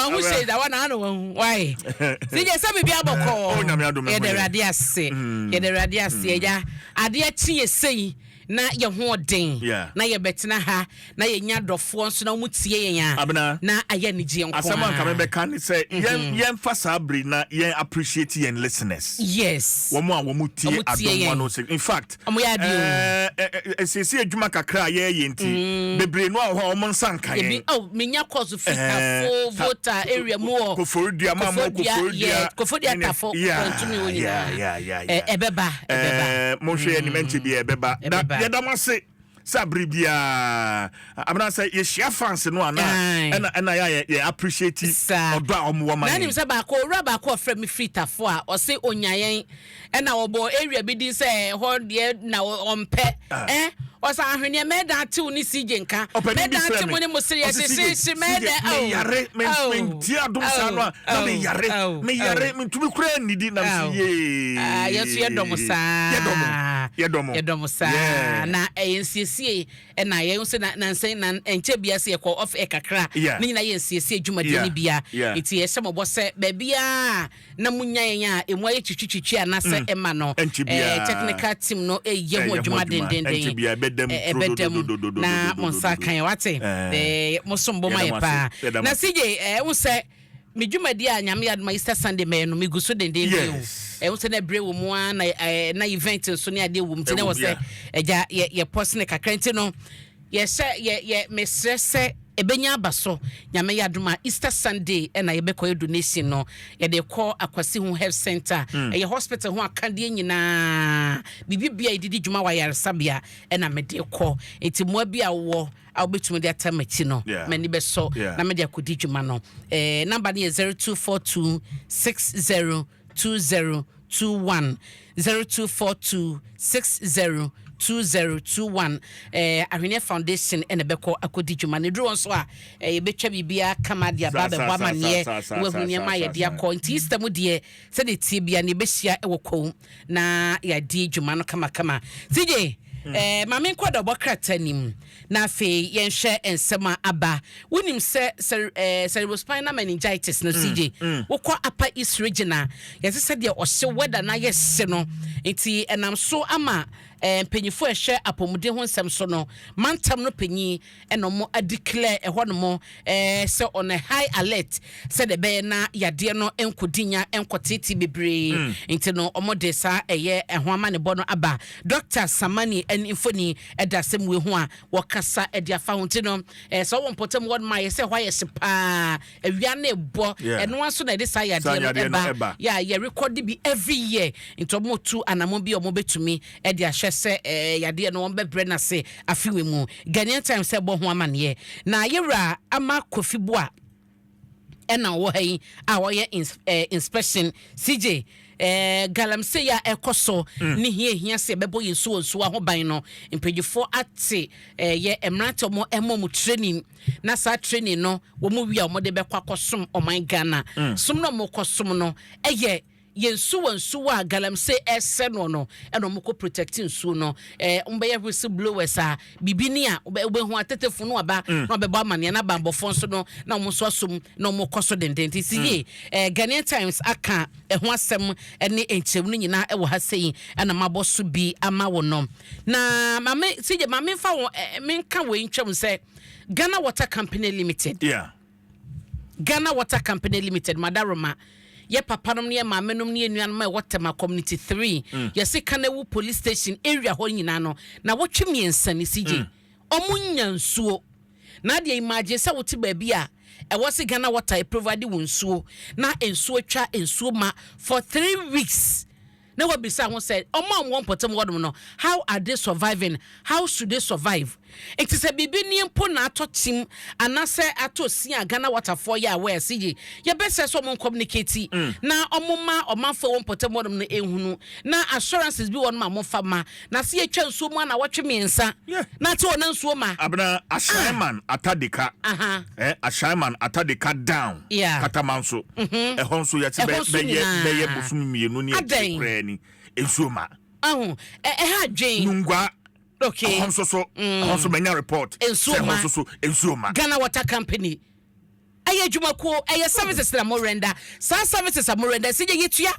one who says that one I know why. See just some be aboko. Yeah the radia say. Yeah the radia say ya. Ade tie say na ye ho den na ye betena ha na ye nya dofo nso na mutie yen na aye ne gye nko asama nka me be kan say yen fa sabri na yen appreciate yen listeners yes wo mo a wo mutie Adom 106 in fact esisi adwuma kakra ye yenti bebre no a ho mo nsankan yen menya cause fita fo voter area mo kofodia ma mo kofodia tafo kontumi woni ebeba mo hwe animenti bi ebeba Yadamase Sabribia Abna say ye share fans no ana and I appreciate it odo a omo woman. Na nim say ba ko raba ko frame frita fo a o say onyayen and na obo area bi din say ho de na ompe osa ahwene me da te oni sije nka me da te mo ne mo sire se me da yare men ti Adom sa no na me yare me tumi kura nidi na ye yesu yedom sa yedom sa na ensiesie na ye nso na nsen na enche bia se ko of ekakra ni nyina ye ensiesie adwumade ni bia enti ye se mo bo se ba bia na munyan a emu aye twitwitwi anase ema no technical team no ye ho adwumade denden ebedem na monsa kan wate mosombo mai pa na sije wo se medwumadi a nyame adoma Easter Sunday me no miguso denden wo se na bre wo mu na event so ne ade wo mtine wo se eja ye post ne kakranti no ye se ye mesrese ebenya abaso nyame yadoma Easter Sunday na ye bekoye donation no ye de call Akwasi Hu Health Center ye hospital ho akade nyina bibibia ididi dwuma wa yaresabia na me de call enti mo bia wo a obetumi de atamachi no mani beso na me de akodi dwuma no number ne 0242 602021 0242 602021 Ahwene Foundation ene beko akodi dwuma ne dro nso a ye betwa bibia kama dia baba bamane we hunie ma ye dia ko nti system de se de tie bia ne behia e woko na ya di dwuma no kama sije mame nkwado bokrata nim na fe yenhwe ensema aba wonim se cerebrospinal meningitis no sije wokọ apa East regional yesi se de ohye weather na yesi no enti enam so ama penyifo ehwe apomude ho nsem so no mantam no penyi enomo adeclare ehwo no mo se on a high alert se de be na yade no enkodinya enkoteti bebre enti no omode sa eye ehwo ama ne bono aba Dr. Samani en infoni edasem we ho a wokasa ediafa ho enti no so won potem word ma ye se hwa ye sepa awia na ebo eno aso na de sa yade no eba ye record bi every year enti omo tu anamo bi omo betumi edia se yade no won bebre na se afiwe mu Ghanaian Times se bo ho amane na yewra ama kofibo a ena wo hai a wo ye inspection CJ galamse ya ekoso ni hia se bebo yesu ho ban no impedifo ate ye emrate mo emom training na sa training no wo mu wi a mo de bekwa kosom oman Ghana som no mo kosom no eye yensu wa galamse ese no eno moko protecting su no mbeye whistleblowers a bibini a obehu atetefo no aba no bebo amane na bambofo so no na mo so asom na mo koso denden ti sie Ghanaian Times aka eho asem ene enchem no nyina e wo ha sei na maboso bi ama wo no na mame sije mame fa wo menka wo ntwem se Ghana Water Company Limited Ghana Water Company Limited Madaroma ye papanom ne maamenom ne enuanom e Waterma Community 3 ye se Kanewu Police Station area ho nyina no na wotwe miensa ne sije omunya nsuo na de imagine se wote ba bia e wose Ghana Water e provide wonsuo na ensuo twa ensuo ma for 3 weeks na wabisa ho said won potem wodom no how are they surviving, how should they survive? It is a bibi ni mpo na atotim anase atosia Ghana Water for ya where CJ ye best so mon communicate na omoma omanfo won potem wodom no ehunu na assurances bi won ma mo fama na se etwa nsuo mu na watwe miensa na te won nsuo ma abna ashaiman atadeka ashaiman atadeka down katamanso ehonso ye te be bosum mienu ni ekrani ensuoma ha dwen nungwa okay also many report ensuoma Ghana Water Company Eye adwumako eye services na mo render. Sa services na mo render se ye yetua.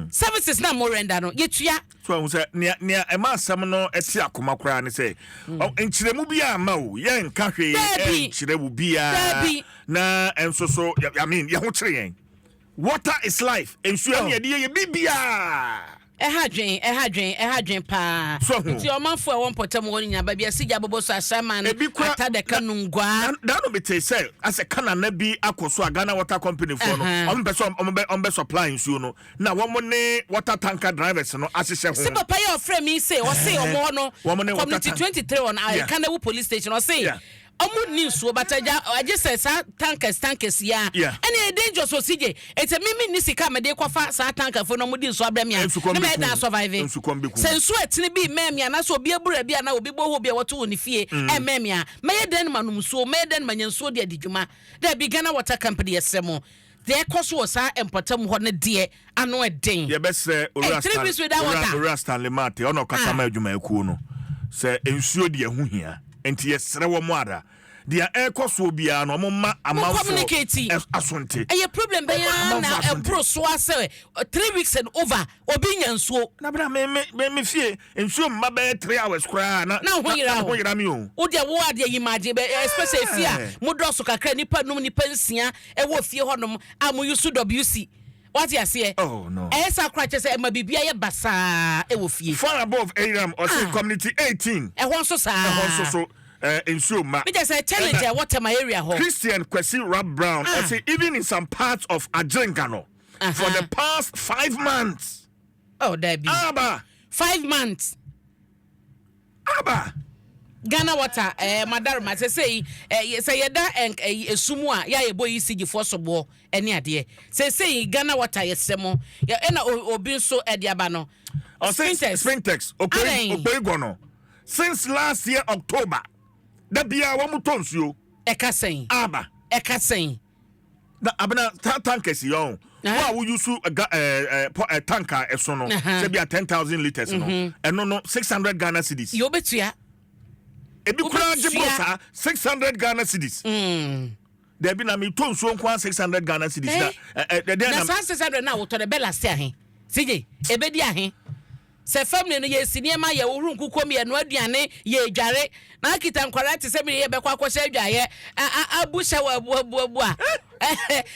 Services na mo render no yetua. So I say nia ema asam no esi akoma kra ne say enchiremu bia ma o ye nka hwe enchirewu bia na enso so I mean ye ho kire yen. Water is life. Ensuo ne ye bibia. Ehadwen pa. Ti o manfo e won potem won nya ba bia sigya bobo so asama no atada kanungwa. Da no bete say as a kana na bi akoso Ghana Water Company for no. Ombe supply nsuo no. Na wo ne water tanker drivers no asese ho. Se papa ye ofre mi say o say omo no. Community 23 on Kanewu police station o say omu ni nsuo bataja agese sa tankers ya ene dangerous o sije ete mimi ni sika me de kwafa sa tanker fo no mu di nsuo abra me me da survive sensu etini bi memia na so obi abura bi na obi boho bi woto ni fie memia me den manum nsuo me den manyen nsuo de adijuma da bi Ghana Water Company yesemo de ekoso sa empatam ho ne de ano eden ye be se ora Stanley Mate ono kasama adwuma ekuo no se ensuo de ehu hia enti yesere wo mo ara dia ekoso bia no mo ma amamfo asonte e problem be ya na e bro so ase 3 weeks and over obi nyansuo na bra me fie ensuo mma be 3 hours kra na ho yira mi o wo de wo ade yimaje be especially fie mo doso kakra nipa num nipa nsia e wo fie honom amoyusu WC. What you say? Oh no. Esa krache say ma bibia ye basa e wo fie. Far above Aram or say community 18. E hon so sa. In Suma. Me just say challenge what my area ho. Christian Kwesi Rap Brown or say even in some parts of Ajengano for the past 5 months. Oh, there be. Aba. 5 months. Aba. Ghana Water madarma say yeda esumu a ya yebo yisigi for sobo ene ade say Ghana Water yesemo ya na obi so ede aba no Sprintex okay gono since last year October da bia wo mutonsuo ekasen aba ekasen na abana tankers yon wa wo use a tanker eso no say bia 10,000 liters no eno no 600 Ghana cedis yo betua ebi kura jibosa 600 Ghana cedis there be na me tonsuo nko 600 Ghana cedis na 600 na wo to the bella stay ahen sije ebedi ahen se family no ye sinema ye wo runku kom ye no aduane ye dware na kita nkwara te se me ye bekwa kwose adwaye abusha wa abu a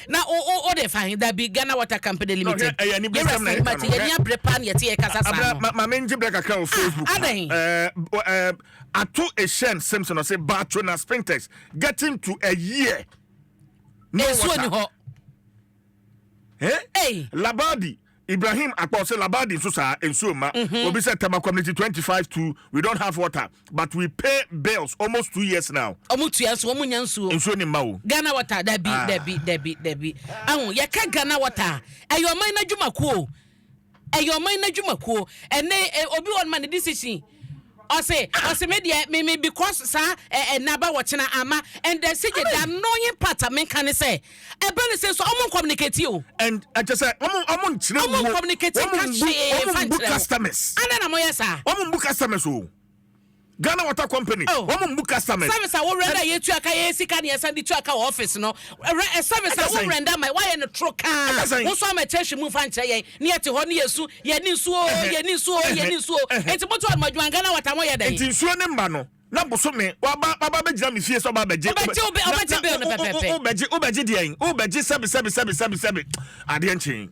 na o de fahin da bi Ghana Water Company Limited ye ni abrepa na ye te kasa sa ma menji break account Facebook ato a shen Simpson say Batrona Sprintex getting to a year no water Labadi Ibrahim Akpose Labadi Susa in Suma Obi said Tema Community 25 we don't have water but we pay bills almost 2 years now. Almost 2 years womunyansu. In Suni Mau. Ghana Water Debi. Yaka Ghana Water. Ayo man na dwuma ko. Ene obi won man decision. I say me because sa naba watching ama and the say the annoying part I can say e be say so I'm communicate you and I just say I'm communicate customers and na mo yesa I'm book customers o Ghana Water Company I'm book customers service I will render you to aka yesika na send to aka office no service I will render my why na truck wo so am church move fan che ne yete ho ne yesu ye ni suo enti moto adwadwan Ghana Water mo ye den enti suo ne mba no na boso me baba be gira me fie so baba beje obeje de obeje sebe ade enchen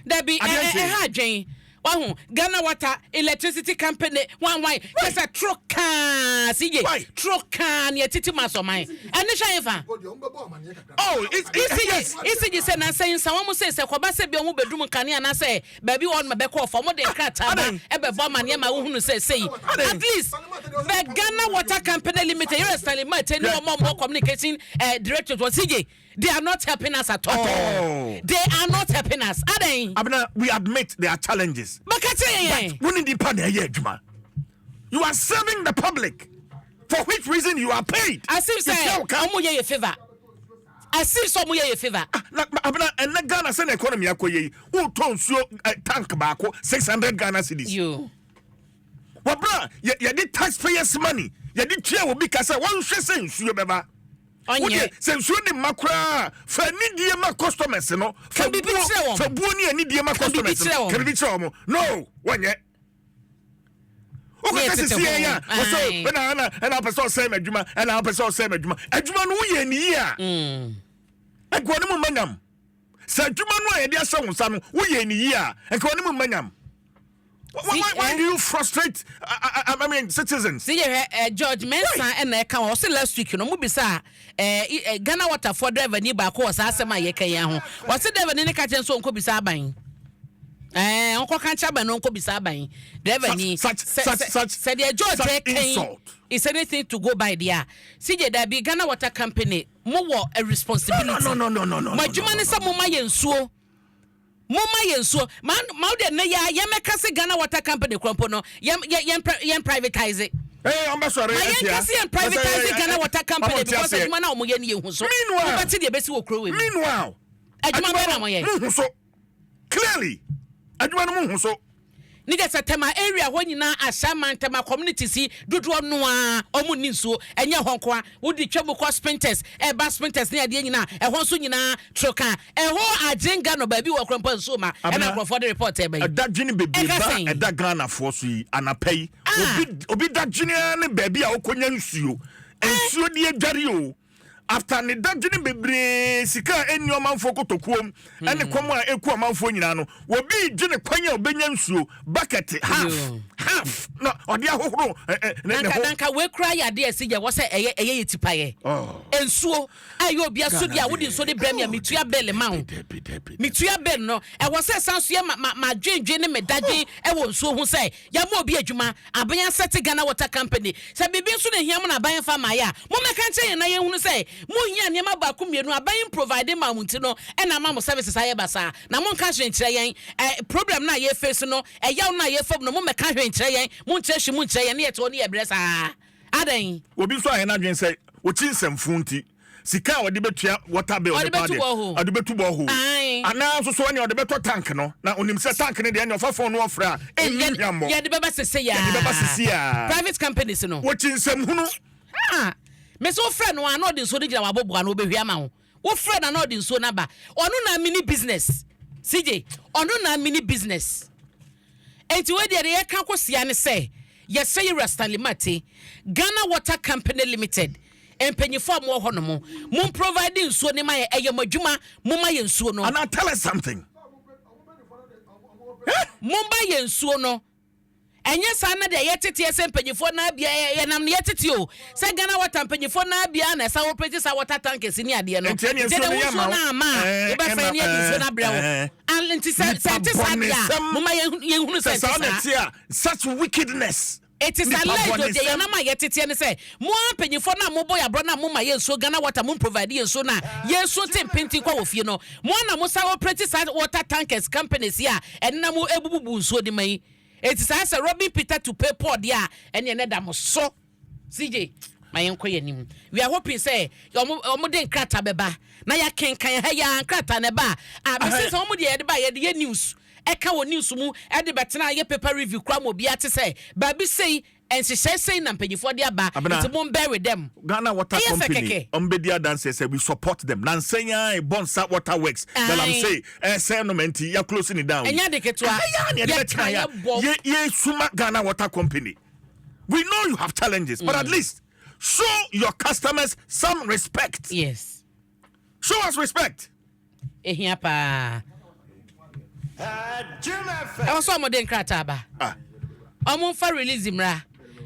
da bi ha dwen Wahu Ghana Water Electricity Company one there's a truck CJ truck near Titi Masomai and the Shaifa. Oh, it's say na saying someone says a Kobase be on bedroom can and say baby on my back off for more than cat ebe bomb near my who say at least the Ghana Water Company Limited you're Stanley Mate no more communicating director was CJ. They are not helping us at all. They are not helping us. Are they? Abna, we admit there are challenges. But when in the you are serving the public. For which reason you are paid? I see say omuye ye favor. I see some ye favor. Abna and the Ghana sen economy akoye. Who tonsuo tank baako 600 Ghana cedis. You. Wabra, you did taxpayers money. You did chair will be kasa one say nsuo beba. onye sensuo ni makra fa ni die ma customers no fa buo ni die ma customers can be chomo no wanye okay kasi see ya so na person say adwuma na person say adwuma no ye ni ya agwo ni mu manyam sa adwuma no ye dia sɛ wonsa no wo ye ni ya enko ni mu manyam. Why do you frustrate I mean citizens? See George Mensa and I come also last week no mu bisa Ghana water for driver ni ba ko sa asema ye kan yan ho. Was it driver ni ka chen so nko bisa aban. Onko kan cha ba no nko bisa aban. Driver ni said the George can is anything to go by there. See there be Ghana Water Company mo a responsibility. No. Majuma ni sa mo ma yensuo. Mama yenso man de na ya meka se Ghana Water Company krompo no yem privatize it. I'm sorry. I can see privatize Ghana Water Company because adwuma na omo ye ne hu so. Meanwhile, de besi wo kro we. Meanwhile, adwuma ba na mo ye. So clearly, adwuma no mu so. Nigga Satema area ho nyina asama ntama community si dodo no a omu ni nsuo enye honko a wodi twemu ko sprinters ba sprinters ne ade nyina ho so nyina troka ho ajenga no ba bi wo krompa nsuo ma na krofo de report e ba yi adagini bebi ba eda Ghana fo so yi anapai obi dagini ne ba bi a okonya nsuo di adware o after ne dagini bebre sika eni omanfo kotokuom ene kwam a eku omanfo nyina no obi gine kwanya obenya nsuo bucket half no odi ahohoro nanka we kra ya de esi je wo se eye yetipaye ensuo ayo bia so dia wodi nso de brem ya mitua bell ma ho mitua bell no e wo se sanso ye ma dwendwe ne medagye e wo nsuo ho se ya ma obi adwuma abanya set Ghana Water Company se bibi nso ne hiam na aban fa ma ya mo meka nche na ye hunu se mo hia ne ma ba ko mienu aban provide ma munti no e na ma mo services aye basa na mo nka hwenkyere yen problem na ye face no e yaw na ye fam no mo meka hwenkyere yen mo nkyere mu nkyere yen ne yeto ne ye bresa adan obi so aye na dwen se o chi nsɛmfu nti sika odi betua water bill de pa de odi betu bo ho ana so so ne odi beto tank no na onim se tank ne de ne ofafo no ofra enyiammo ye de beba sese ya private companies no wo chi nsɛmhu no me so friend no ana odi so de gira waboboa no obehia ma ho wo friend na odi so na ba ono na mini business CJ ono na mini business enti we de ye kan kosia ne se ye say Stanley Mate Ghana Water Company Limited empanyifo mo ho no mo provide nsuo ne ma ye eyemadwuma mo ma ye nsuo no and I tell us something mo ba ye nsuo no enye sa na de ye tete ese empanyifo na bia ye nam ne ye tete o se Ghana Water empanyifo na bia na sa operate sa water tank esi ni ade no je de nsuo na ma e ba fa ne nsuo na brewo and nti se tete sa bia mo ma ye hunu se such wickedness. It is alleged that na ma yetete ne say mo ampanyifo na mo boy abro na mo ma yenso Ghana Water mo provide yenso na yenso tempenti kwa ofie no mo na mo sa operate water tankers companies here and na mo ebububu nso de mai it is as Robin Peter to pay pour there and ye da mo so CJ my enko yanim we are hoping say omo de nkrata beba na ya kenkan ha ya nkrata ne ba me say omo de ye de ba ye de news eka wo news mu e de betena ye paper review kwa mo bia te say baby say enhyehyɛ say na mpanyifo de aba it mo bury them Ghana Water Company ombedi dance say we support them nansenya bonsa water works that I'm say say no menti ya closing it down enya de ketwa ye suma Ghana Water Company we know you have challenges but at least show your customers some respect. Yes, show us respect ehia pa also mo de nkrata ba omo fa release mra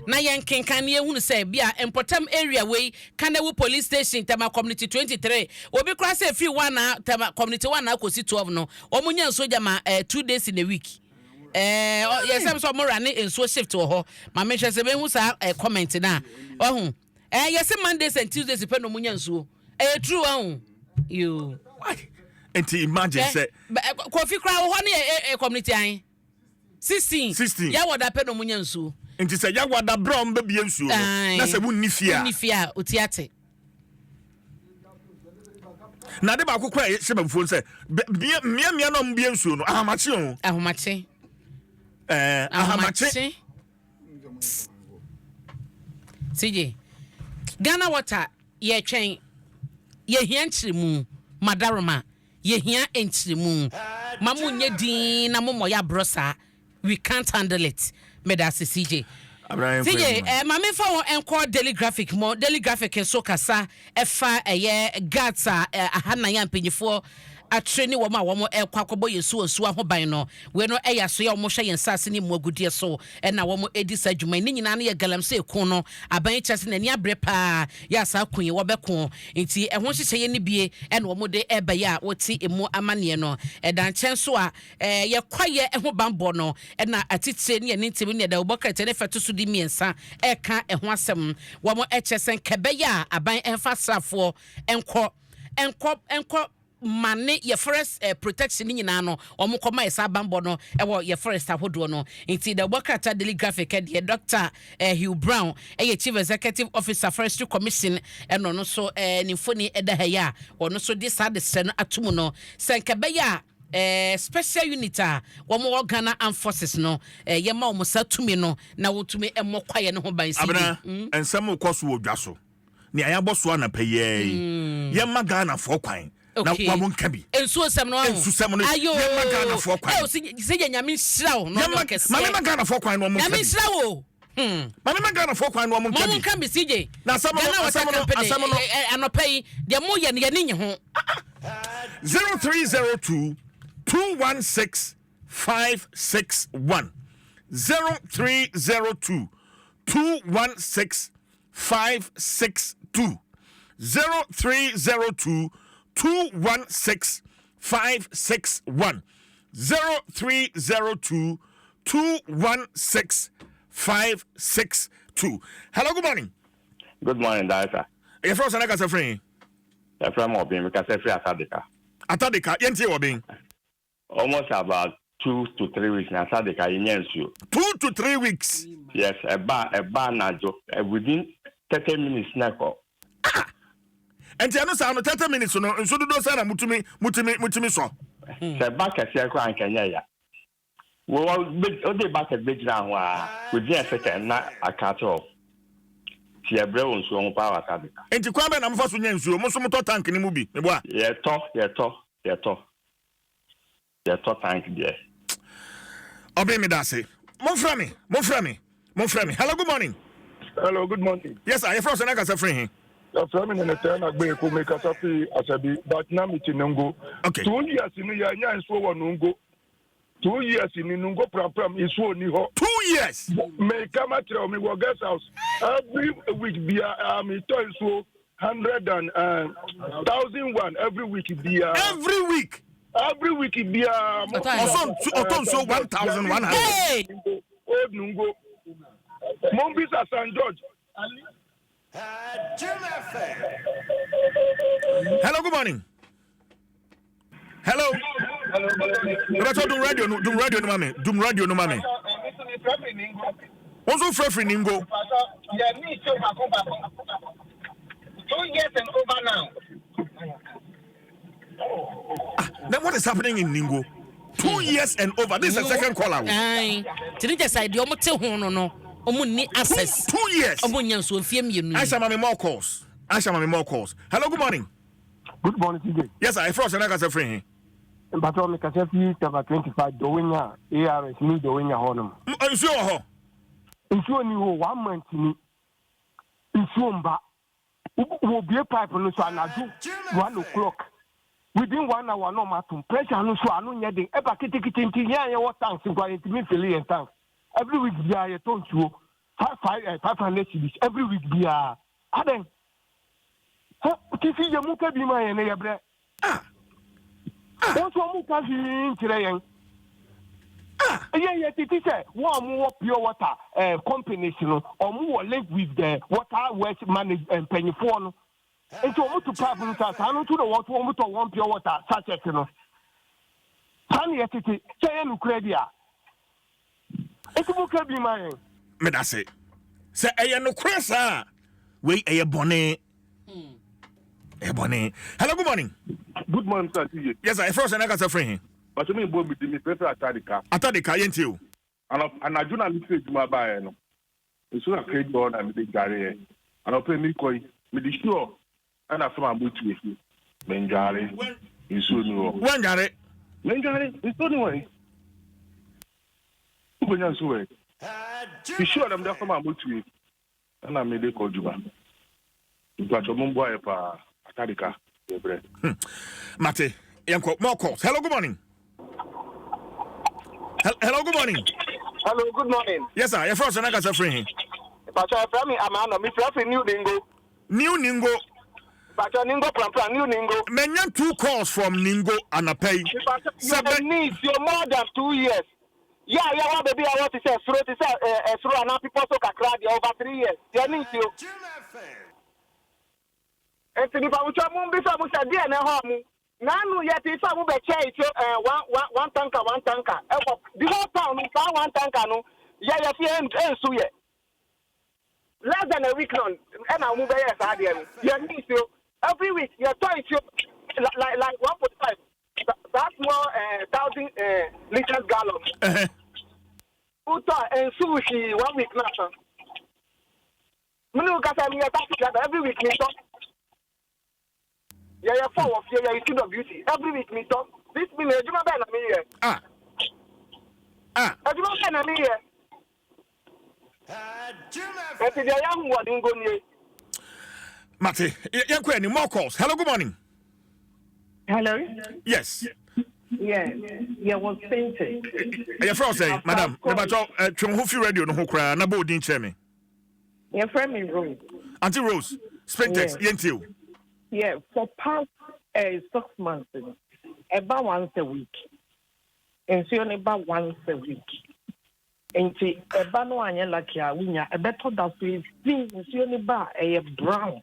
na yen kenkan ne ehunu say bia important area wey Kanewu police station Tema community 23 obi kra say free one na Tema community 1 na akosi 12 no omo nya soja ma 2 days in a week yes so mo run enso shift ho ma me hwe say be hu sa comment na ohun yes Mondays and Tuesdays pe no mo nya nso true ohun you and imagine say Kofi kra ho ne community an 16 ya wada pe no mo nya nso enti say ya wada bra on be bia nsuo na se mu nifia otiate na de ba kokora se ba mfo say mia no mbia nsuo no ahamache o ahamache CJ Ghana Water ye twen ye hia nchiremu madaroma ye hia enchiremu mamu nye din na momo ya brosa we can't handle it medase CJ CJ mame fa won enko daily graphic so kasa efa gata ahana ya mpanyifo atreni wo ma wo ekwakobo yesu osu ahoban no we no eyaso ya wo hwe yensase ni muagudie so na wo edi sa dwuma ni nyina na ye galamse ekun no aban chese na ni abre pa ya sa kunye wo beko nti ehwo hyehyɛ ye ni bie na wo de ebe ya woti emu amane no dan chen so a ye kwaye ehwo bambo no na atitire ni ani ntimi ne da obokate ne feto so di miensa eka ehwo asem wo echesen kebe ya aban enfa srafo enko mane ye forest protection nyina no omukoma esa bambo no ewo ye forest ahodo no nti the Bokata Daily Graphic the Dr. Hugh Brown chief executive officer forestry commission eno no so nimfoni eda haya ono so this had the sen atumu no senkebe ya special unit wo mo Ghana Armed Forces no ye ma wo satumi no na wotumi emokwaye no ho bansi abena ensem ukoso wo dwaso ni ayaboso anapeye ye ma Ghana for kwan na wabon kabi ensuo sem no ayo ye ma Ghana for kwan se nyame nhyirawo no kese mame ma Ghana for kwan no mo nyame nhyirawo mame ma Ghana for kwan no mo kabi CJ na asamo no anopai de mo ye ne nye ho 0302 216 561 0302 216 562 0302 216 561 0302 216 562. Hello, good morning. Good morning, Doctor. Your first name is Free. Your friend Obin, because Free Atadika. Atadika, Yenti Obin. Almost about 2 to 3 weeks na Atadika in Yensu. 2 to 3 weeks. Yes, a bar najo within 30 minutes nako. And I know 30 minutes no so do say na mutumi so. Se ba kese ko ankanya ya. Wo dey back at big now within a second na akato. Ti ebre won so on power Atadika. Enti kwa be na mfa so nya nsuo mo so moto tank ni mu bi. Me boa. Ye to tank there. Obey me that say. Mon frame. Hello, good morning. Hello, good morning. Yes, sir. Your first name is Free. Your friend in the turn agbe ko make us happy asabi but na mi tinungo. Okay. 2 years ni ya nya nso wo nungo. 2 years ni nungo pram isu oni ho. 2 years. Me kama tell me wo guest house. Every week be me to isu 100 and 1,001 every week be every week. Every week be so 1,100. Hey. Old nungo. Mombisa San George. Hello, good morning. Hello. Do radio no mame. Also free ningo. 2 years and over now. Then what is happening in Ningo? 2 years and over. This is the second caller. Aye. Tiri side omo te ho no. Omo ni access. 2 years. Omo nya so fie mienu. Aisha mame more calls. Hello, good morning. Good morning, CJ. Yes, sir. I first and I can say free. But all me ka say 25 dowinya ARS ni dowinya honum. Nsuo ho. Nsuo ni ho 1 month ni. Nsuo mba. Wo bie pipe no so anadu 1 o'clock. Within 1 hour no matter pressure no so anu nya den eba kitikiti ya ye water tank so it me fill in tank. Every week bia ye ton suo 500 cedis every week bia. Aden. Tifi ye muka bi ma ye ne ye bre. Wọ́n tún mú káfí nkyerẹ́ yẹn. Yeah, titi say one more pure water companies no, or link with the water waste management pennyfo no. It's almost to pipe no say I to the water one pure water sachet no. Tani titi say no credit a. It's mo ka bi man. Me da say. Say e no kresa. We e bone. Ebony. Hello, good morning. Good morning, sir. Yes, I first and I got a friend. But me bo me prefer Atadika. Atadika yenti o. And I do not listen to my buyer no. It's so a credit on and me gare. And I pay me koi. Me di sure. And after my boot with you. Menjari. You soon know. One got it. Menjari, it's only way. Who can you say? You sure I'm there for my boot with you? And I made a call you back. You got your mumbo pa Atadika. Mate, Yanko, more calls. Hello, good morning. Hello, good morning. Hello, good morning. Yes, sir. You're first and I got a friend. But I from me, I'm on me from New Ningo. New Ningo. But Ningo from New Ningo. Many 2 calls from Ningo and a pay. You're more than 2 years. Yeah, baby, I want to say, through and now people so crowd over 3 years. You need you. And to the Pamucha Mumbi, I was a dear and a home. Now, yet if I move a chair, one tanker. The whole town is one tanker. No, yeah, and so yeah. Less than a week long, and I move a stadium. You need you every week. You're trying to like 1.5. That's more 1,000 liters gallon. Uta and sushi 1 week now. Manu got me every week. Yeah, 4 of you should of beauty. Every week, me talk. This means you know better me here. You know better me here. But the young one in Goni. Mate, Yanko, any more calls? Hello, good morning. Hello? Yes. Yeah, was painted. Your friend say, Madam, about Chumhufi Radio, no cry, Nabo didn't share me. Your friend me Rose. Auntie Rose, Sprintex, Yentil. Yeah, for past 6 months, about once a week. And so about once a week. And see, about no one like ya, a better that we see, a brown.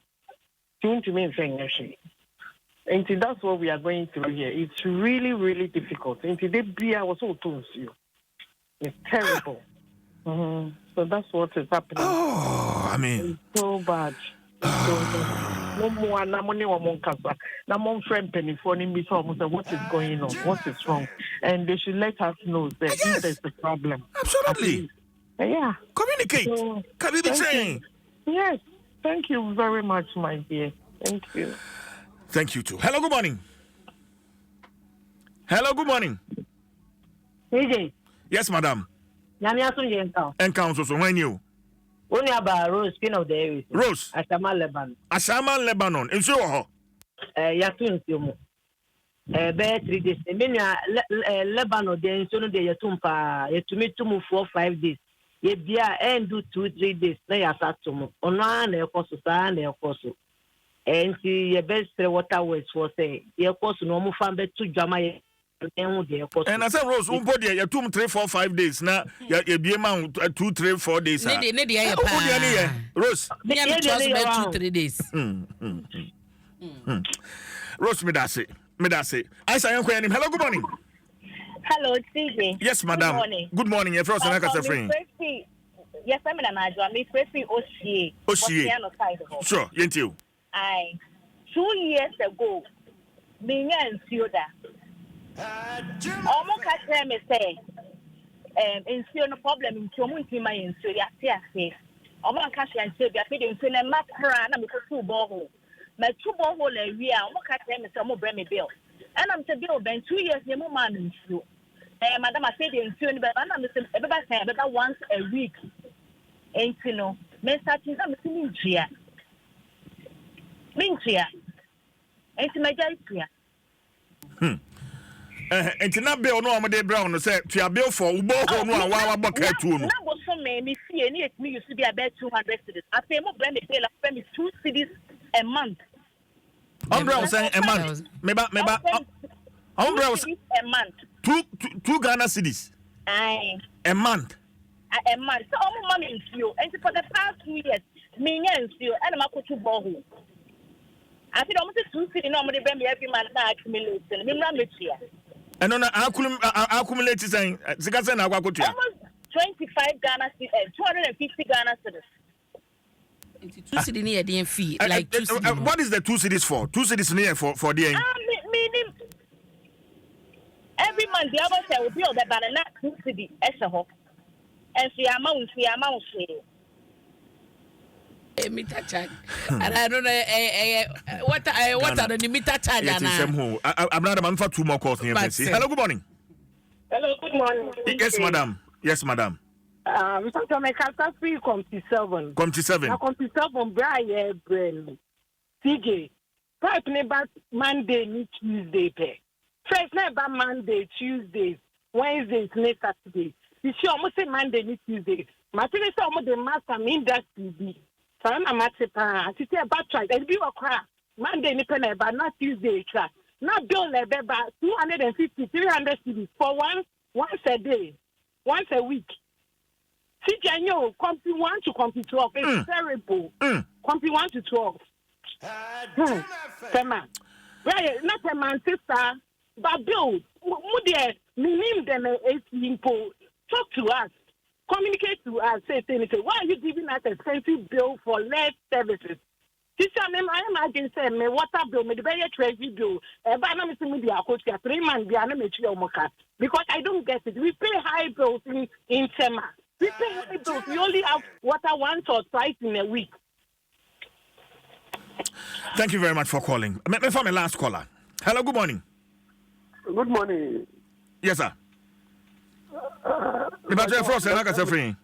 To me, saying, and see, that's what we are going through here. It's really, really difficult. And today, beer was all to you. It's terrible. So that's what is happening. Oh, I mean, it's so bad. No more, no money, no more casa. No more friend penny for him before. What is going on? What is wrong? And they should let us know that if there's a problem. Absolutely. Yeah. Communicate. So, Can we be saying? Yes. Thank you very much, my dear. Thank you. Thank you too. Hello, good morning. Hello, good morning. CJ. Yes, madam. And council, so when you? Only about Rose, Queen of the Aries. Rose. Ashama, Lebanon. Ashama, Lebanon. In sure. Yatun, Yomo. Bear 3 days. Lebanon, the insurance de Yatumpa, Yatumi to move 4 or 5 days. Ye be and do 2-3 days. They are sat to move. On one, of course, and of course. And see your best water words for say, your course, no more fan, but to Jamaica. And I said, Rose, one body, you 2, 3, 4, 5 days. Now, you be amount 2, 3, 4 days. Rose, me 2-3 days. Rose, me that's it. I say, hello, good morning. Hello, CJ. Yes, madam. Good morning. Good morning. You're first, and I can say, friend. Yes, I'm in an idea. Me firstly, Oshie. Sure, you. 2 years ago, me and Fioda. Almost catch me say, in no problem in community, my in Syria, almost catch and say, I feed in a macra and I'm 2 borehole. My 2 borehole area, almost catch me some more Bremy bill. And I'm to bill, been 2 years, no man in you. Madam, I said in Syria, but I'm saying about once a week. Ain't you know, men starting something here. Minchia. Ain't my guy. And not bill no Amade Brown said to a bill for Ubo no Wawa Bucket too. Now, so me see any me used to be about 200 cities. I pay more brand pay like 2 cities a month. Brown saying a month. Maybe Brown a month. 2 Ghana cities. Aye. A month. A month. So all money in you. And for the past 2 years, me and you and my coach borehole. I feel almost 2 cities normally bring me every month now accumulating. Me run it here. And on accumulate saying, Zikasan, I go to almost 25 Ghana cities, 250 Ghana cities. 2 cities near the fee. Like 2 cities. What is the 2 cities for? 2 cities near for the meaning every month the other side will be on the banana 2 cities as a whole. And see amount. meter charge. And I don't know what are the meter charge? I'm not a man for 2 more calls. Hello, good morning. Hello, good morning. Yes, madam. Yes, madam. Mr. Mekasa free COMT7. COMT7. COMT7, Brian, Brain. CJ. Pipe neighbor Monday, ni Tuesday. First neighbor Monday, Tuesdays, Wednesdays, next Saturday. You see, almost say Monday, ni Tuesday. Matine say almost the master industry be. So I'm a matepa. I say about try. There be a cry. Monday ni pen but not Tuesday cry. Not bill lebe but 250, 300 cedis for once a day, once a week. See, can you compy 1 to compy 12? It's terrible. Compy 1 to 12. Tema. Right, not a man sister, but Bill, me name them simple. Talk to us, communicate to us. Say, why are you giving us expensive bill for less services? Sister, I imagine say me water bill, me the very treasury bill. But I'm not saying media coach 3 months. We are not making your mocha because I don't get it. We pay high bills in summer. We pay high bills. We only have water once or twice in a week. Thank you very much for calling. Me for my last caller. Hello, good morning. Good morning. Yes, sir. The Frost, I can say free.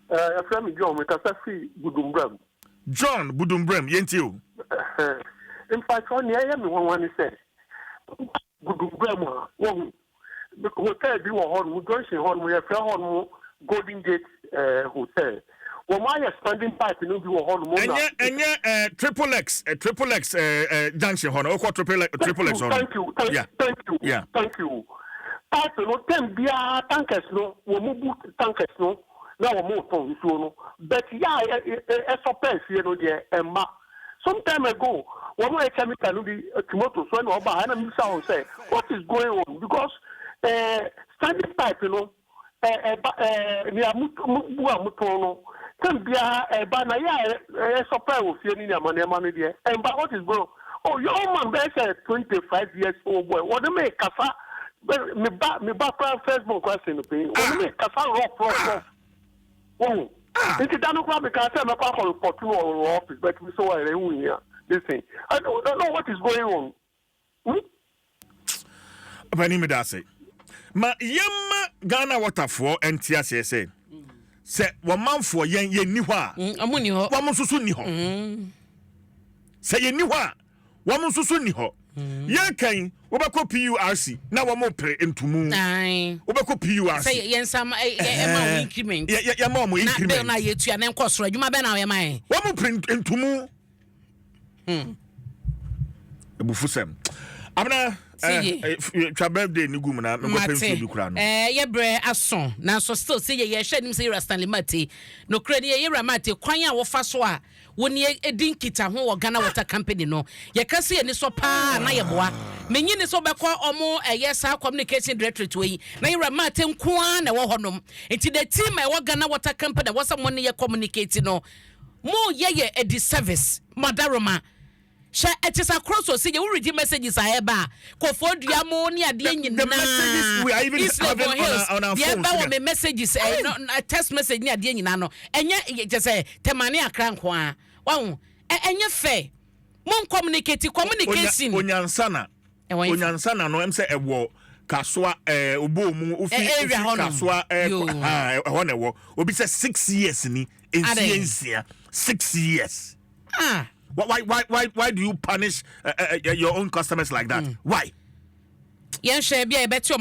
Friend John, we can say free. Budumbrem. John Budumbrem, yentiu. In fact, on the AM, one said, Budumbrem, one. The hotel be on, we go to on, we have on Golden Gate Hotel. Well, my expanding pipe in the hall. And triple X junction hon. Or triple X. Thank you. Yeah. Thank you. Pipe no ten bia tankers no. We move tankers no. Now we move from so. But yeah, SOPs you know there. Some time ago, when we chemical no the tomato so no ba. And I say, what is going on? Because standing pipe you know. We are mutual. Tambia bana ya supply of any money there. And but what is going? Oh, your man be 25 years old boy. What do make kafa? Me ba Facebook question pay. What do make kafa rough? Oh. It's done no because I'm a call report to our office, but we saw here. Listen. I don't know what is going on. Bani me dase. Ma yamma Ghana waterfall NTS say. Say one man for yen ni hɔ a ɔmo ni hɔ wɔn nso ni hɔ sɛ yen ni hɔ a wɔn nso ni hɔ yɛn kan wɔbɛkɔ PURC na wɔn pere ntumu wɔbɛkɔ PURC sɛ yɛn sam ɛma increment yɛ ma wɔn increment na bɛn na yɛ tua ne nkɔ soro adwuma bɛn na yɛ ma yɛ wɔn pere ntumu ebufu sɛm amina twa birthday ni gum na me ko pensu bi kura no ye bre aso na so still say ye hwe nim say Stanley Mate no kra ni ye Ramate kwan a wo fa so a woni edin kita ho wo Ghana Water Company no ye ka se ni so pa na ye boa menyi ni so bekọ omo ye sa communication directorate we na ye Ramate nko na wo honom enti the team e wo Ghana Water Company wo sa mo ne ye communicate no mo ye edi service madaroma she etisa cross o say you read messages aheba ko for duamo ni ade nyina the messages we are even having on our phone yeah me messages text message ni ade nyina no enye je say temane akra nko a won enye fe mon communicate communication onyansana no em say ewo kaswa obo mu ofi kaswa ho na ewo obi say 6 years ni ensia 6 years Why do you punish your own customers like that? Why? Yen share bia e beti o